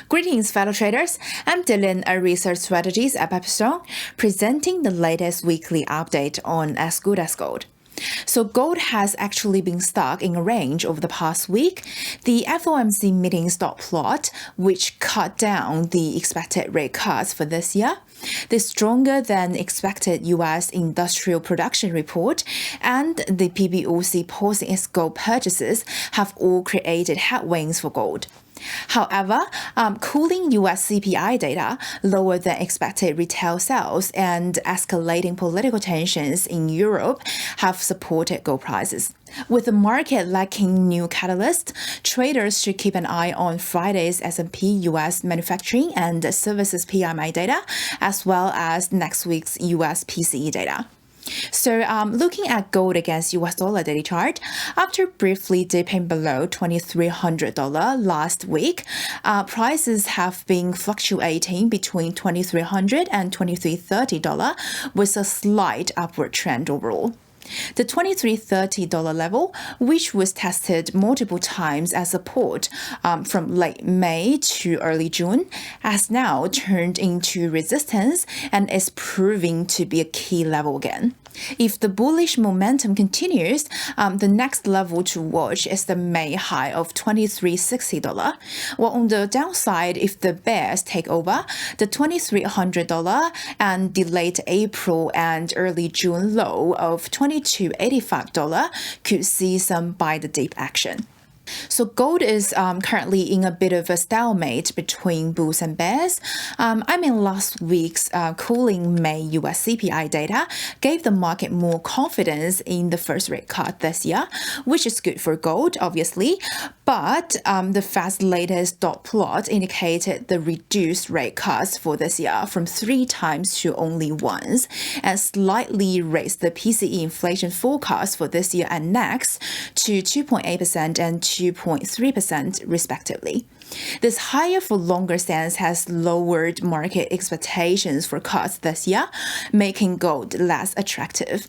Greetings, fellow traders. I'm Dylan, a research strategist at Pepperstone, presenting the latest weekly update on As Good as Gold. So gold has actually been stuck in a range over the past week. The FOMC meeting dot plot, which cut down the expected rate cuts for this year, the stronger than expected U.S. industrial production report, and the PBOC pausing its gold purchases have all created headwinds for gold. However, cooling U.S. CPI data, lower than expected retail sales, and escalating political tensions in Europe have supported gold prices. With the market lacking new catalysts, traders should keep an eye on Friday's S&P U.S. manufacturing and services PMI data, as well as next week's U.S. PCE data. So looking at gold against US dollar daily chart, after briefly dipping below $2,300 last week, prices have been fluctuating between $2,300 and $2,330 with a slight upward trend overall. The $2,330 level, which was tested multiple times as support from late May to early June, has now turned into resistance and is proving to be a key level again. If the bullish momentum continues, the next level to watch is the May high of $2,360. While on the downside, if the bears take over, the $2,300 and the late April and early June low of $2,285 could see some buy the dip action. So gold is currently in a bit of a stalemate between bulls and bears. Last week's cooling May US CPI data gave the market more confidence in the first rate cut this year, which is good for gold, obviously. But the Fed's latest dot plot indicated the reduced rate cuts for this year from 3 times to only once, and slightly raised the PCE inflation forecast for this year and next to 2.8% and 2.3% respectively. This higher for longer stance has lowered market expectations for cuts this year, making gold less attractive.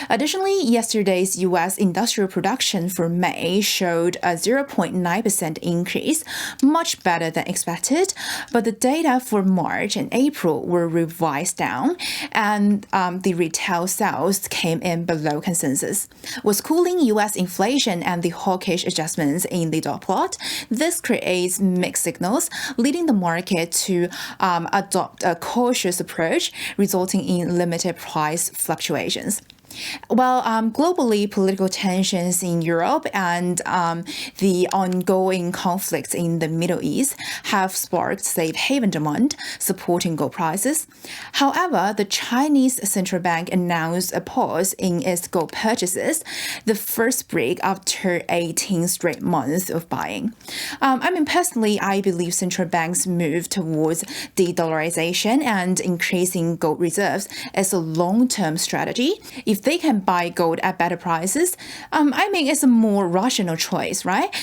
Additionally, yesterday's U.S. industrial production for May showed a 0.9% increase, much better than expected, but the data for March and April were revised down, and the retail sales came in below consensus. With cooling U.S. inflation and the hawkish adjustments in the dot plot, this creates mixed signals, leading the market to adopt a cautious approach, resulting in limited price fluctuations. Well, globally, political tensions in Europe and the ongoing conflicts in the Middle East have sparked safe haven demand, supporting gold prices. However, the Chinese central bank announced a pause in its gold purchases, the first break after 18 straight months of buying. Personally, I believe central banks' move towards de-dollarization and increasing gold reserves is a long-term strategy. If they can buy gold at better prices, it's a more rational choice, right?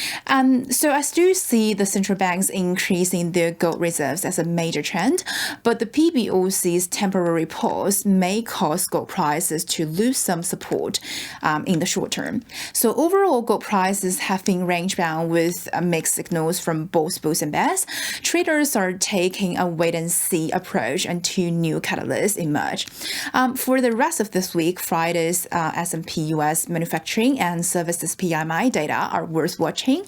So I still see the central banks increasing their gold reserves as a major trend, but the PBOC's temporary pause may cause gold prices to lose some support in the short term. So overall, gold prices have been range-bound with mixed signals from both bulls and bears. Traders are taking a wait-and-see approach until new catalysts emerge. For the rest of this week, Friday's S&P U.S. manufacturing and services PMI data are worth watching.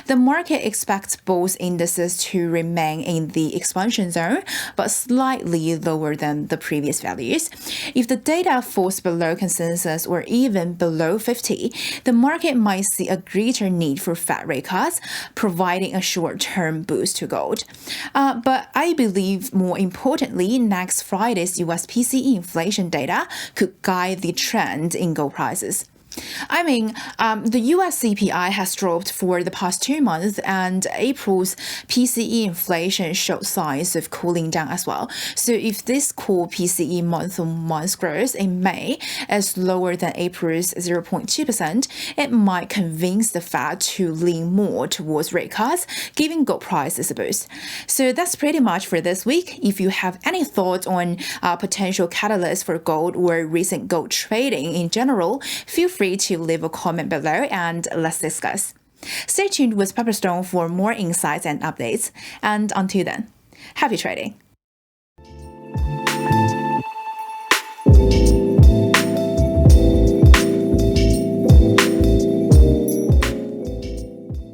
The market expects both indices to remain in the expansion zone, but slightly lower than the previous values. If the data falls below consensus or even below 50, the market might see a greater need for Fed rate cuts, providing a short-term boost to gold. But I believe more importantly, next Friday's US PCE inflation data could guide the trend in gold prices. The US CPI has dropped for the past 2 months, and April's PCE inflation showed signs of cooling down as well. So if this core PCE month-on-month growth in May is lower than April's 0.2%, it might convince the Fed to lean more towards rate cuts, giving gold prices a boost. So that's pretty much for this week. If you have any thoughts on potential catalysts for gold or recent gold trading in general, feel free to leave a comment below and let's discuss. Stay tuned with Pepperstone for more insights and updates. And until then, happy trading!